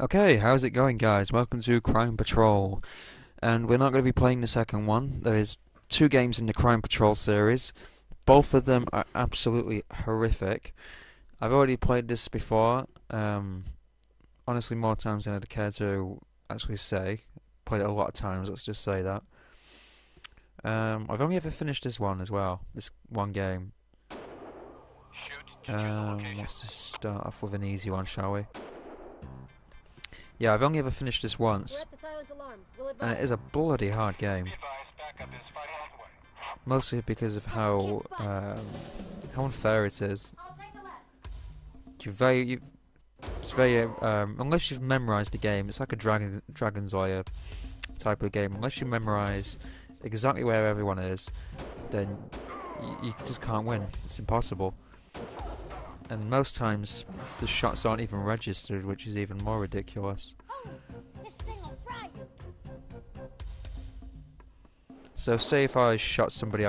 Okay, how's it going, guys? Welcome to Crime Patrol. And we're not going to be playing the second one. There is two games in the Crime Patrol series. Both of them are absolutely horrific. I've already played this before. Honestly, more times than I'd care to actually say. Played it a lot of times, let's just say that. I've only ever finished this one as well. This one game. Let's just start off with an easy one, shall we? Yeah, I've only ever finished this once, and it is a bloody hard game. Mostly because of how unfair it is. It's very unless you've memorised the game, it's like a Dragon's Lair type of game. Unless you memorise exactly where everyone is, then you just can't win. It's impossible. And most times the shots aren't even registered, which is even more ridiculous. So say if I shot somebody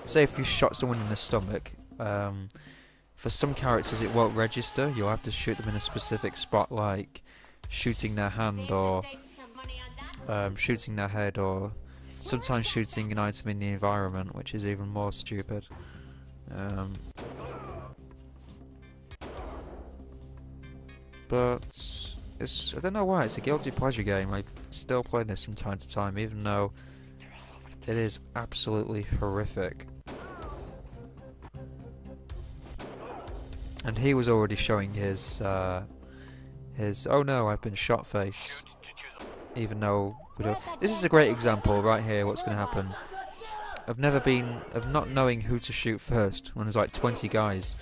say if you shot someone in the stomach, for some characters it won't register. You'll have to shoot them in a specific spot, like shooting their hand or shooting their head, or sometimes shooting an item in the environment, which is even more stupid. But I don't know why, it's a guilty pleasure game. I still play this from time to time, even though it is absolutely horrific. And he was already showing his oh no, I've been shot face. Even though this is a great example right here, what's going to happen. Of not knowing who to shoot first when there's like 20 guys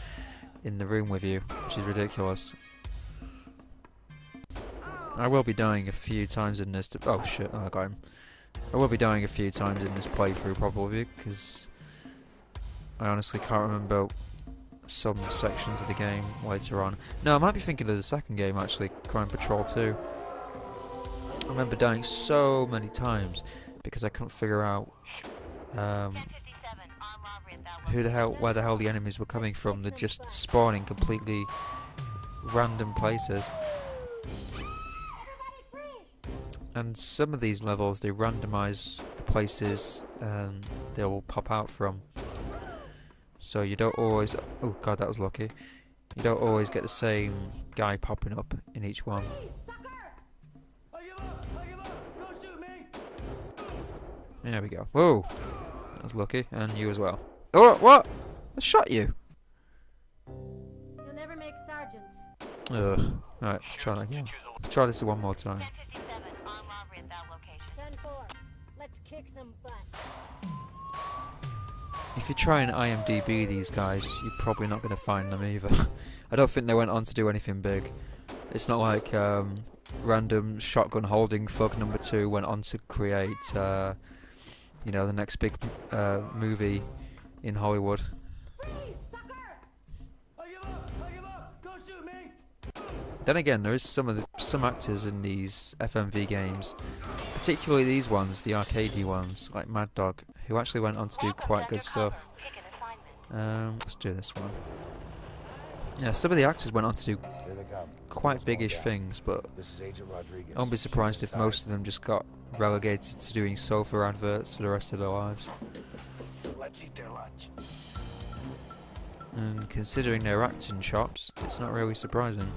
in the room with you, which is ridiculous. I will be dying a few times in this. Oh shit! Oh, I got him. I will be dying a few times in this playthrough probably, because I honestly can't remember some sections of the game later on. No, I might be thinking of the second game actually, Crime Patrol 2. I remember dying so many times because I couldn't figure out where the hell the enemies were coming from. They're just spawning completely random places. And some of these levels, they randomise the places they will pop out from. So you don't always... Oh god, that was lucky. You don't always get the same guy popping up in each one. There we go. Whoa! That was lucky. And you as well. Oh, what? I shot you! You'll never make sergeant. Ugh. Alright, let's try that again. Let's try this one more time. 10-4. Let's kick some butt. If you try and IMDb these guys, you're probably not going to find them either. I don't think they went on to do anything big. It's not like random shotgun holding thug number 2 went on to create, the next big movie in Hollywood. Then again, there is some actors in these FMV games, particularly these ones, the arcadey ones, like Mad Dog, who actually went on to do quite good stuff. Let's do this one. Yeah, some of the actors went on to do quite biggish things, but I won't be surprised if most of them just got relegated to doing sofa adverts for the rest of their lives. Let's eat their lunch. And considering their acting chops, it's not really surprising.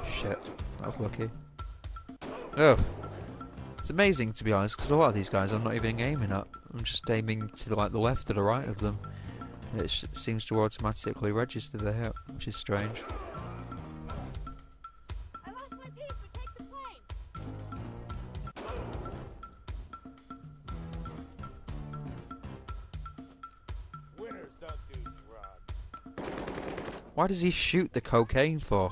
Shit, that was lucky. Oh, it's amazing to be honest, because a lot of these guys I'm not even aiming at. I'm just aiming to the left or the right of them. It seems to automatically register the hit, which is strange. I lost my piece, but take the plane. Winners don't do drugs. Why does he shoot the cocaine for?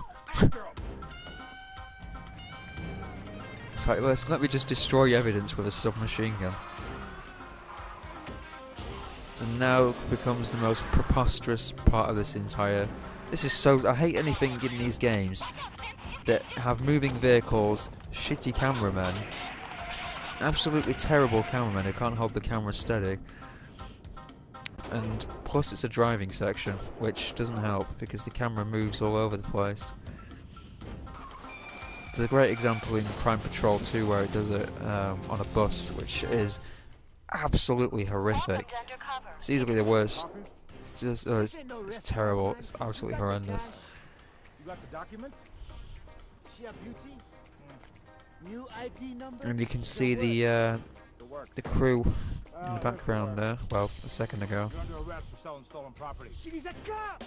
It's like, let me just destroy evidence with a submachine gun. And now becomes the most preposterous part of this entire... This is so... I hate anything in these games that have moving vehicles, shitty cameramen, absolutely terrible cameramen who can't hold the camera steady. and plus it's a driving section, which doesn't help because the camera moves all over the place. There's a great example in Crime Patrol 2 where it does it on a bus, which is absolutely horrific. It's easily the worst. It's terrible. It's absolutely horrendous. You got the documents? She a beauty? New ID number? And you can see the crew in the background there. Well, a second ago. You're under arrest for selling stolen property. She's a cop!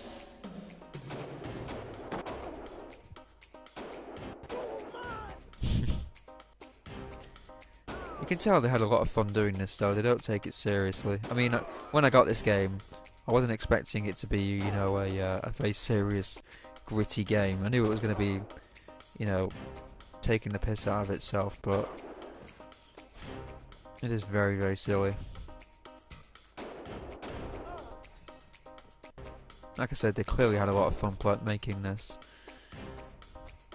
You can tell they had a lot of fun doing this, though. They don't take it seriously. I mean, when I got this game, I wasn't expecting it to be, you know, a very serious, gritty game. I knew it was going to be, you know, taking the piss out of itself, but it is very, very silly. Like I said, they clearly had a lot of fun making this.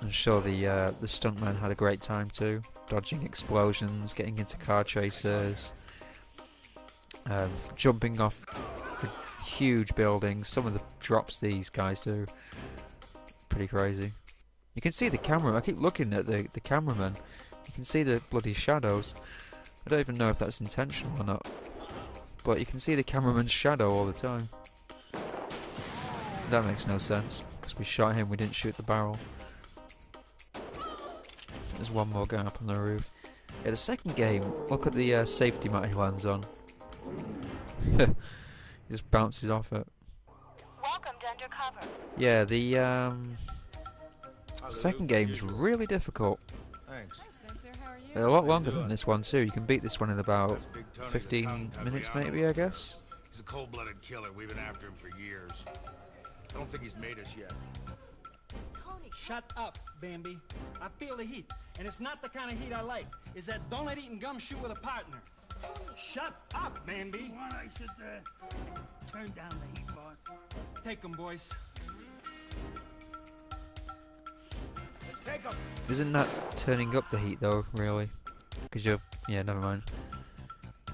I'm sure the stuntmen had a great time too, dodging explosions, getting into car chases, jumping off huge buildings. Some of the drops these guys do, pretty crazy. You can see the camera. I keep looking at the cameraman. You can see the bloody shadows. I don't even know if that's intentional or not, but you can see the cameraman's shadow all the time. That makes no sense because we shot him. We didn't shoot the barrel. There's one more going up on the roof. Yeah, the second game, look at the safety mat he lands on. He just bounces off it. Welcome to Undercover. Yeah, the second game's really difficult. Thanks. They're a lot longer than this one too. You can beat this one in about 15 minutes maybe, I guess. He's a cold-blooded killer. We've been after him for years. I don't think he's made us yet. Shut up, Bambi. I feel the heat, and it's not the kind of heat I like. It's that donut eating gumshoe with a partner. Shut up, Bambi. Want I should turn down the heat, boss? Take 'em, boys. Let's take him. Isn't that turning up the heat though, really? Because you're... yeah, never mind.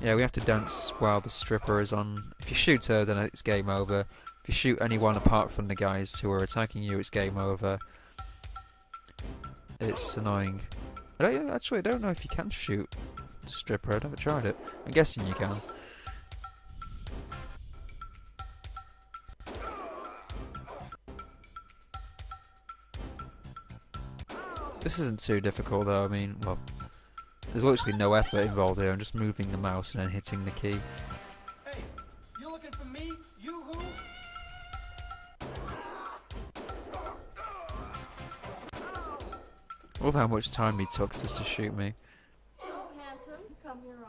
Yeah, we have to dance while the stripper is on. If you shoot her, then it's game over. If you shoot anyone apart from the guys who are attacking you, it's game over. It's annoying. I don't know if you can shoot the stripper. I've never tried it. I'm guessing you can. This isn't too difficult though. I mean, well, there's literally no effort involved here. I'm just moving the mouse and then hitting the key. Hey, you looking for me? You who? I love how much time he took just to shoot me. Oh, handsome, come here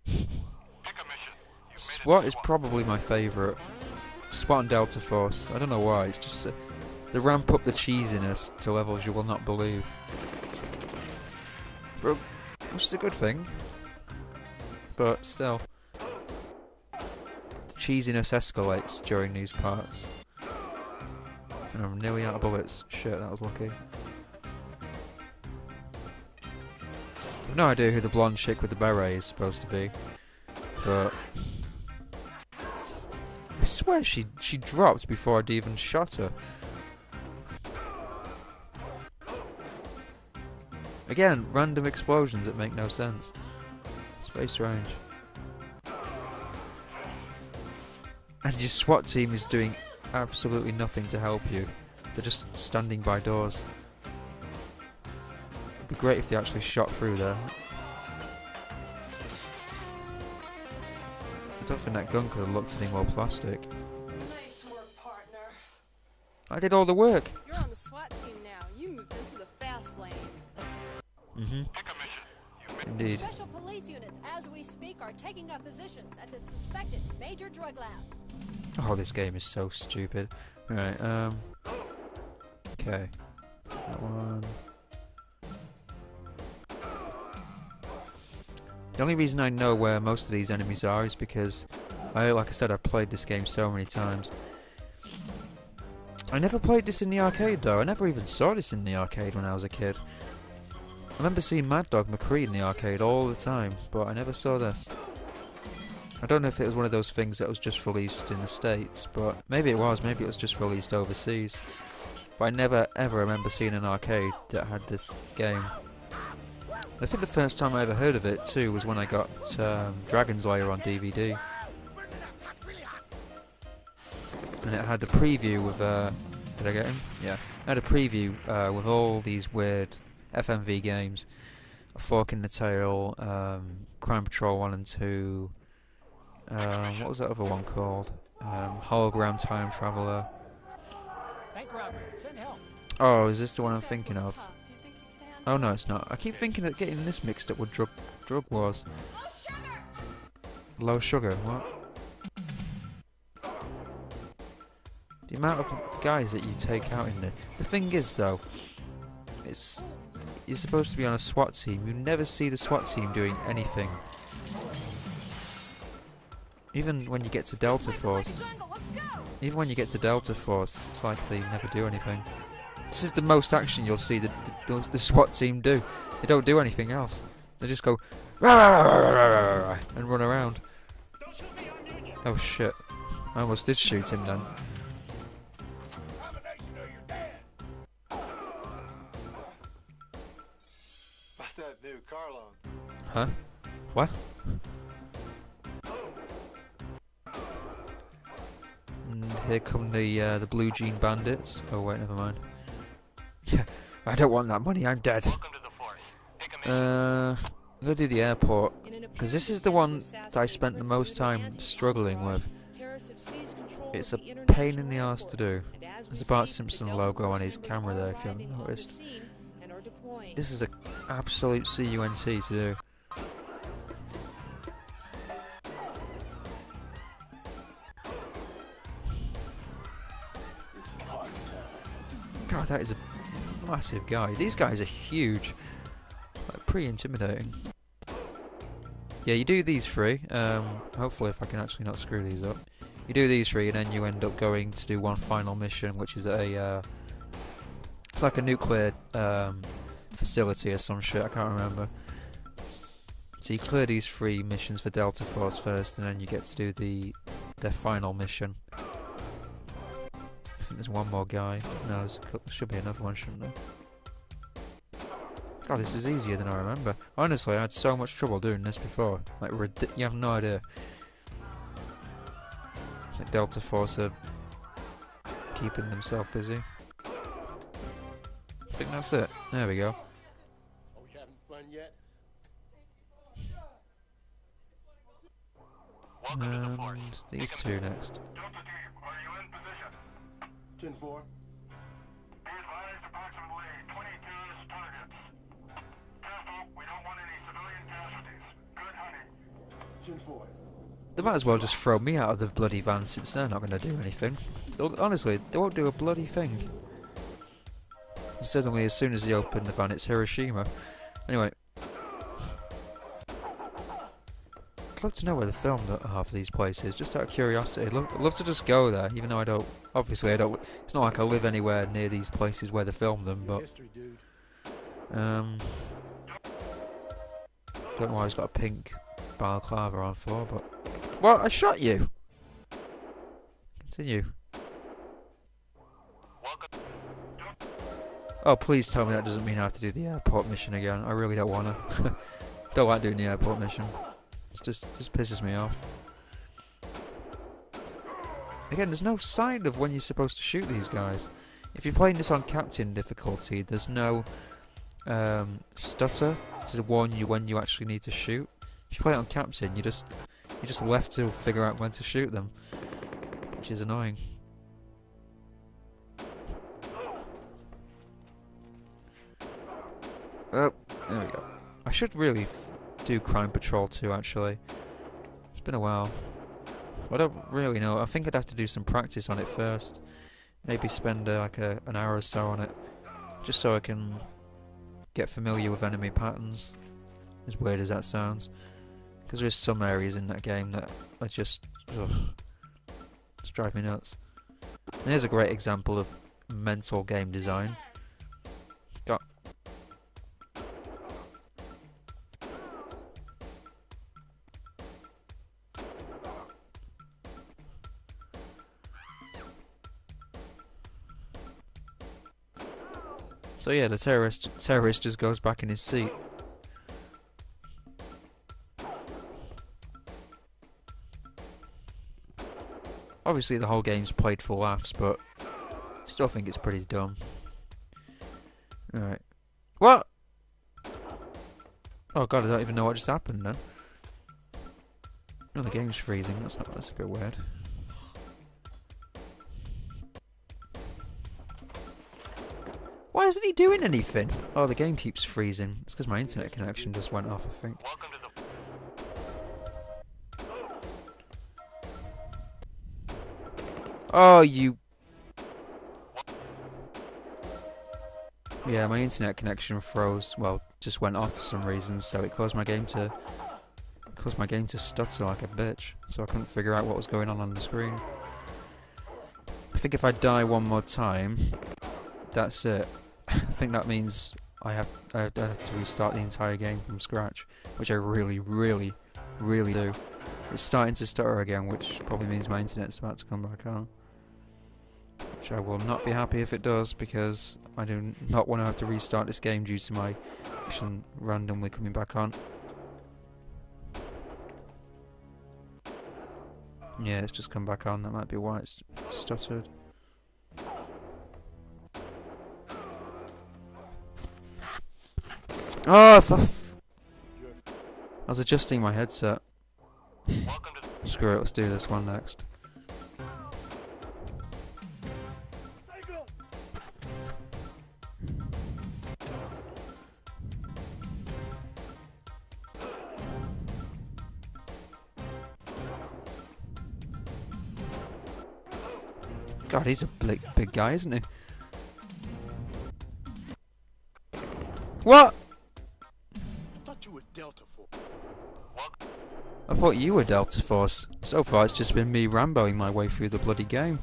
often. SWAT is probably my favourite. SWAT and Delta Force. I don't know why. It's just they ramp up the cheesiness to levels you will not believe. Which is a good thing. But still. The cheesiness escalates during these parts. And I'm nearly out of bullets. Shit, that was lucky. I've no idea who the blonde chick with the beret is supposed to be. But I swear she dropped before I'd even shot her. Again, random explosions that make no sense. It's very strange. And your SWAT team is doing absolutely nothing to help you. They're just standing by doors. It'd be great if they actually shot through there. I don't think that gun could have looked any more plastic. Nice work, partner. I did all the work. You're on the SWAT team now. You moved into the fast lane. Indeed. Special police units, as we speak, are taking up positions at the suspected major drug lab. Oh, this game is so stupid. Right, okay. That one. The only reason I know where most of these enemies are is because, like I said, I've played this game so many times. I never played this in the arcade though. I never even saw this in the arcade when I was a kid. I remember seeing Mad Dog McCree in the arcade all the time, but I never saw this. I don't know if it was one of those things that was just released in the States, but maybe it was. Maybe it was just released overseas. But I never ever remember seeing an arcade that had this game. I think the first time I ever heard of it too was when I got Dragon's Lair on DVD. And it had the preview with, did I get him? Yeah. It had a preview with all these weird FMV games. A Fork in the Tail, Crime Patrol 1 and 2, what was that other one called? Hologram Time Traveler. Bank robbery. Send help. Oh, is this the one I'm thinking of? Oh no, it's not. I keep thinking of getting this mixed up with Drug Wars. Low sugar, what? The amount of guys that you take out in there. The thing is though, you're supposed to be on a SWAT team. You never see the SWAT team doing anything. Even when you get to Delta Force. Even when you get to Delta Force, it's like they never do anything. This is the most action you'll see the SWAT team do. They don't do anything else. They just go rah, rah, rah, rah, rah, rah, rah, and run around. Oh shit. I almost did shoot him then. That new car loan. Huh? What? And here come the blue jean bandits. Oh wait, never mind. Yeah, I don't want that money. I'm dead. I'm gonna do the airport because this is the one that I spent the most time struggling with. It's a pain in the arse to do. There's a Bart Simpson logo on his camera there, if you haven't noticed. This is an absolute CUNT to do. God, that is a massive guy. These guys are huge. Like, pretty intimidating. Yeah, you do these three. Hopefully if I can actually not screw these up. You do these three and then you end up going to do one final mission, which is a... it's like a nuclear facility or some shit, I can't remember. So you clear these 3 missions for Delta Force first, and then you get to do their final mission. I think there's one more guy. No, there should be another one, shouldn't there? God, this is easier than I remember. Honestly, I had so much trouble doing this before. Like, you have no idea. It's like Delta Force are keeping themselves busy. I think that's it. There we go. Are we having fun yet? And these two next. Delta team, are you in position? 10-4. Be advised, approximately 20 terrorist targets. Careful, we don't want any civilian casualties. Good hunting. 10-4. They might as well just throw me out of the bloody van since they're not going to do anything. Honestly, they won't do a bloody thing. And suddenly, as soon as they open the van, it's Hiroshima. Anyway. I'd love to know where they filmed half of these places, just out of curiosity. I'd love to just go there, even though I don't... Obviously, I don't... It's not like I live anywhere near these places where they filmed them, but... Don't know why he's got a pink balaclava on for, but... Well, I shot you! Continue. Oh, please tell me that doesn't mean I have to do the airport mission again. I really don't want to. Don't like doing the airport mission. It just pisses me off. Again, there's no sign of when you're supposed to shoot these guys. If you're playing this on Captain difficulty, there's no stutter to warn you when you actually need to shoot. If you play it on Captain, you're just left to figure out when to shoot them, which is annoying. Oh, there we go. I should really do Crime Patrol 2, actually. It's been a while. I don't really know. I think I'd have to do some practice on it first. Maybe spend like an hour or so on it. Just so I can get familiar with enemy patterns. As weird as that sounds. Because there's some areas in that game that are just drive me nuts. And here's a great example of mental game design. Got... So yeah, the terrorist just goes back in his seat. Obviously the whole game's played for laughs, but still think it's pretty dumb. Alright. What? Oh god, I don't even know what just happened then. No, the game's freezing. That's a bit weird. Why isn't he doing anything? Oh, the game keeps freezing. It's because my internet connection just went off, I think. Oh, you... Yeah, my internet connection froze. Well, just went off for some reason, so it caused my game to stutter like a bitch. So I couldn't figure out what was going on the screen. I think if I die one more time, that's it. I think that means I have to restart the entire game from scratch, which I really do. It's starting to stutter again, which probably means my internet's about to come back on. Which I will not be happy if it does, because I do not want to have to restart this game due to my connection randomly coming back on. Yeah, it's just come back on. That might be why it's stuttered. Oh, I was adjusting my headset. Screw it, let's do this one next. God, he's a big guy, isn't he? What? I thought you were Delta Force. So far it's just been me Ramboing my way through the bloody game.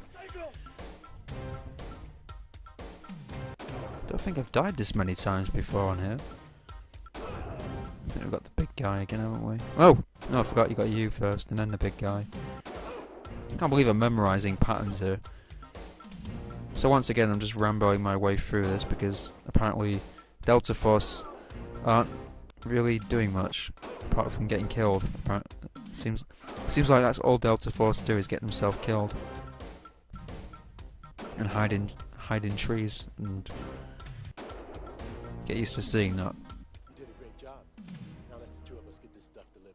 Don't think I've died this many times before on here. I think we've got the big guy again, haven't we? Oh! No, I forgot you got you first, and then the big guy. I can't believe I'm memorising patterns here. So once again, I'm just Ramboing my way through this because apparently Delta Force aren't really doing much apart from getting killed. It seems like that's all Delta Force do is get themselves killed and hide in trees and get used to seeing that. You did a great job. Now let's the two of us get this stuff delivered.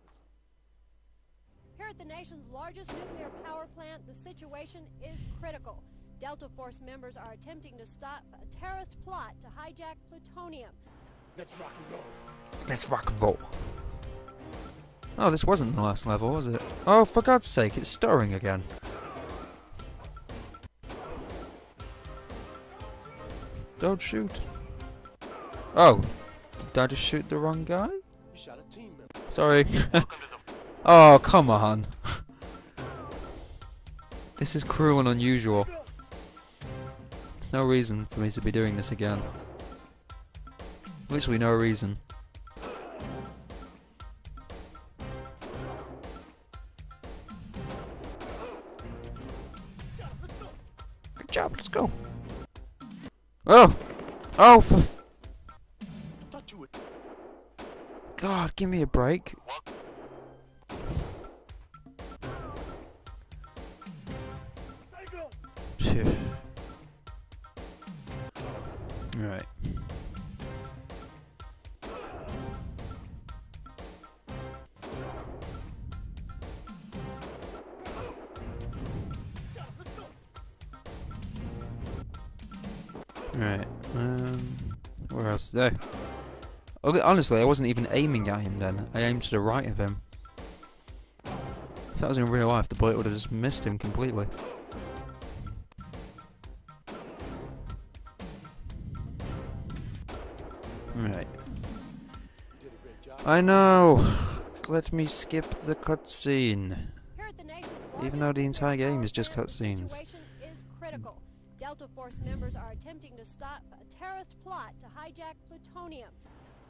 Here at the nation's largest nuclear power plant, the situation is critical. Delta Force members are attempting to stop a terrorist plot to hijack plutonium. Let's rock and roll. Let's rock and roll. Oh, this wasn't the last level, was it? Oh, for God's sake, it's stuttering again. Don't shoot. Oh, did I just shoot the wrong guy? You shot a team member. Sorry. Oh, come on. This is cruel and unusual. There's no reason for me to be doing this again. Literally no reason. Good job, let's go. Oh! Oh, Thought you would. God, give me a break. Phew. Right. Right. Where else? There. Honestly, I wasn't even aiming at him then. I aimed to the right of him. If that was in real life, the bullet would have just missed him completely. Right. I know! Let me skip the cutscene. Even though the entire game is just cutscenes. Situation is critical. Delta Force members are attempting to stop a terrorist plot to hijack plutonium.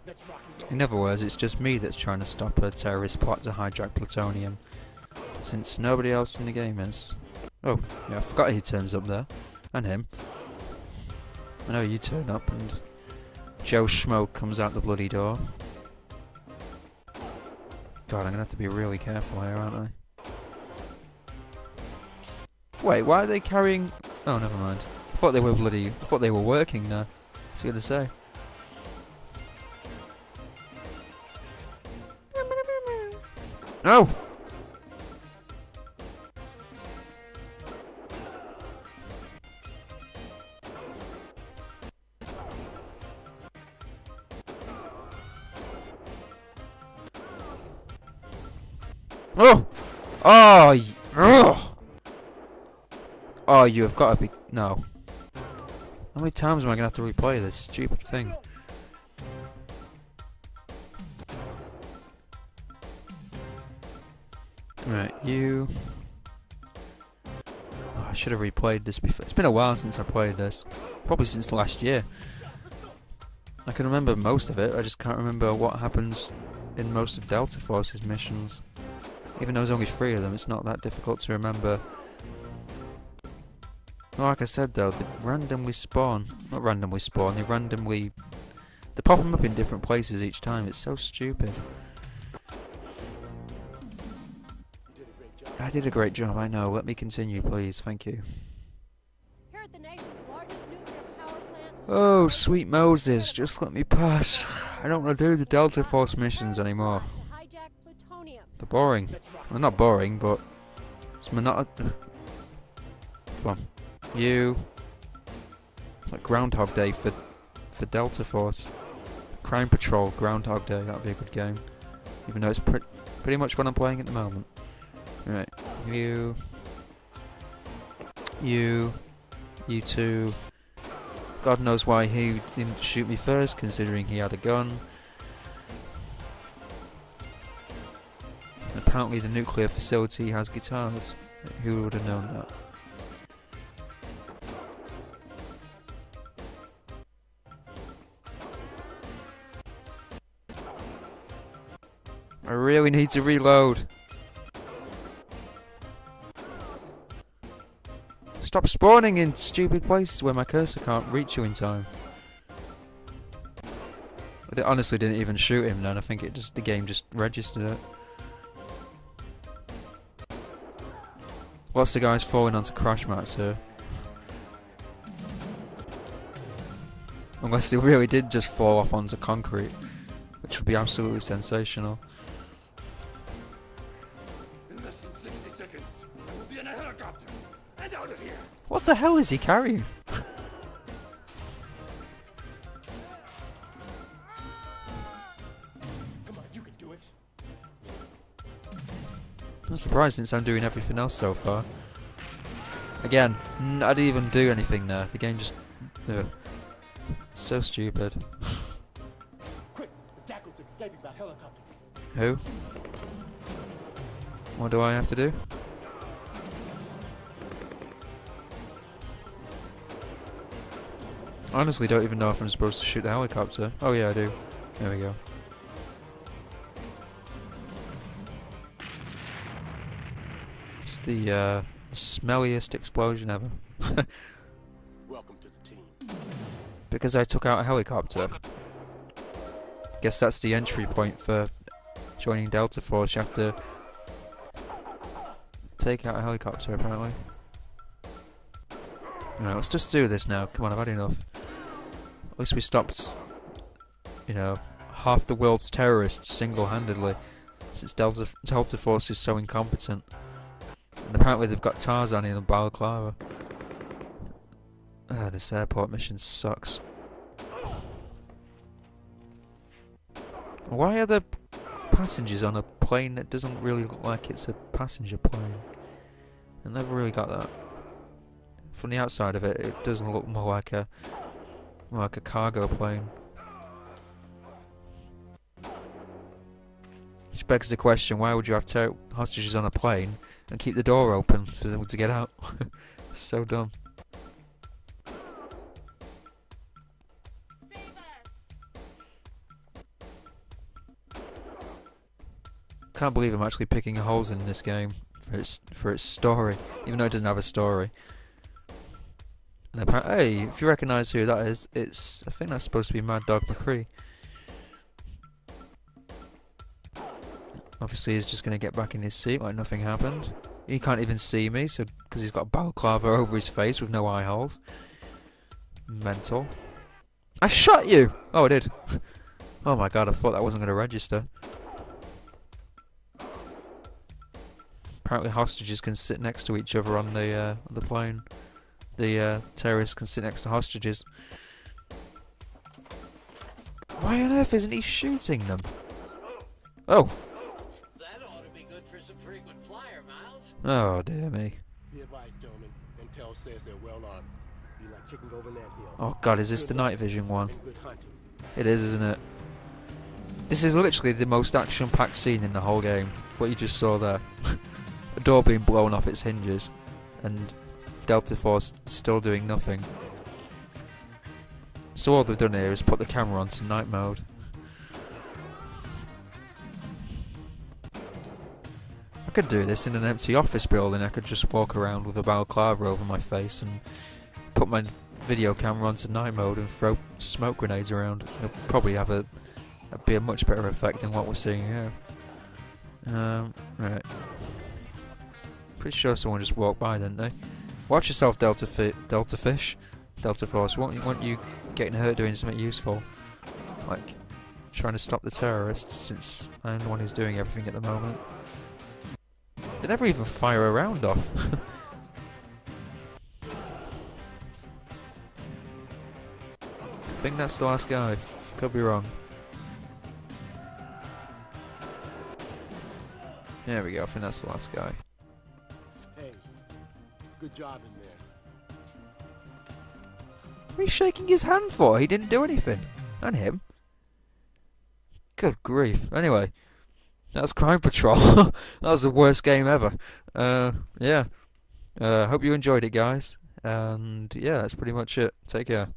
Let's rock and roll. In other words, it's just me that's trying to stop a terrorist plot to hijack plutonium. Since nobody else in the game is. Oh, yeah, I forgot he turns up there. And him. I know you turn up and Joe Schmo comes out the bloody door. God, I'm gonna have to be really careful here, aren't I? Wait, why are they carrying... Oh, never mind. I thought they were bloody... I thought they were working now. What's he gonna say? No! Oh! Oh! Ugh! Oh, you have got to be... No. How many times am I going to have to replay this stupid thing? Right, you... Oh, I should have replayed this before. It's been a while since I played this. Probably since last year. I can remember most of it, I just can't remember what happens in most of Delta Force's missions. Even though there's only 3 of them, it's not that difficult to remember. Like I said though, they randomly spawn. Not randomly spawn, they randomly... They pop them up in different places each time, it's so stupid. I did a great job, I know. Let me continue, please. Thank you. Here at the nation's largest nuclear power plant. Oh, sweet Moses, just let me pass. I don't want to do the Delta Force missions anymore. To hijack plutonium. They're boring. Well, not boring, but it's monotonous. Come on, you. It's like Groundhog Day for Delta Force. Crime Patrol, Groundhog Day. That'd be a good game, even though it's pretty much what I'm playing at the moment. Right, you two. God knows why he didn't shoot me first, considering he had a gun. Apparently the nuclear facility has guitars. Who would have known that? I really need to reload. Stop spawning in stupid places where my cursor can't reach you in time. I honestly didn't even shoot him then, I think the game just registered it. Lots of guys falling onto crash mats here. Unless they really did just fall off onto concrete, which would be absolutely sensational. In less than 60 seconds, I will be in a helicopter and out of here. What the hell is he carrying? Come on, you can do it. I'm surprised since I'm doing everything else so far. Again, I didn't even do anything there. The game just... so stupid. Quick, the Jackal's escaping by helicopter. Who? What do I have to do? I honestly don't even know if I'm supposed to shoot the helicopter. Oh yeah, I do. There we go. It's the smelliest explosion ever. Welcome to the team. Because I took out a helicopter. Guess that's the entry point for joining Delta Force. You have to take out a helicopter, apparently. Alright, let's just do this now. Come on, I've had enough. At least we stopped, you know, half the world's terrorists single-handedly, since Delta Force is so incompetent. And apparently they've got Tarzan in a balaclava. This airport mission sucks. Why are there passengers on a plane that doesn't really look like it's a passenger plane? I never really got that. From the outside of it, it doesn't look more like a cargo plane. Which begs the question, why would you have hostages on a plane and keep the door open for them to get out? So dumb. Can't believe I'm actually picking holes in this game for its story, even though it doesn't have a story. And apparently, hey, if you recognise who that is, I think that's supposed to be Mad Dog McCree. Obviously, he's just going to get back in his seat like nothing happened. He can't even see me, so because he's got a balaclava over his face with no eye holes. Mental. I shot you! Oh, I did. Oh my god, I thought that wasn't going to register. Apparently, hostages can sit next to each other on the plane. The terrorists can sit next to hostages. Why on earth isn't he shooting them? Oh! That ought to be good for some frequent flyer miles. Oh dear me. Be advised, gentlemen. Intel says they're well armed. Be like kicking over that hill. Oh god, is this the night vision one? And good hunting. It is, isn't it? This is literally the most action-packed scene in the whole game. What you just saw there. A door being blown off its hinges. And Delta Force still doing nothing. So all they've done here is put the camera onto night mode. I could do this in an empty office building. I could just walk around with a balaclava over my face and put my video camera onto night mode and throw smoke grenades around. It'll probably have that'd be a much better effect than what we're seeing here. Right. Pretty sure someone just walked by, didn't they? Watch yourself, Delta Force. Want you getting hurt doing something useful, like trying to stop the terrorists, since I'm the one who's doing everything at the moment. They never even fire a round off. I think that's the last guy. Could be wrong. There we go. I think that's the last guy. Hey, good job in there. What are you shaking his hand for? He didn't do anything. And him. Good grief. Anyway, that was Crime Patrol. That was the worst game ever. Yeah. Hope you enjoyed it, guys. And yeah, that's pretty much it. Take care.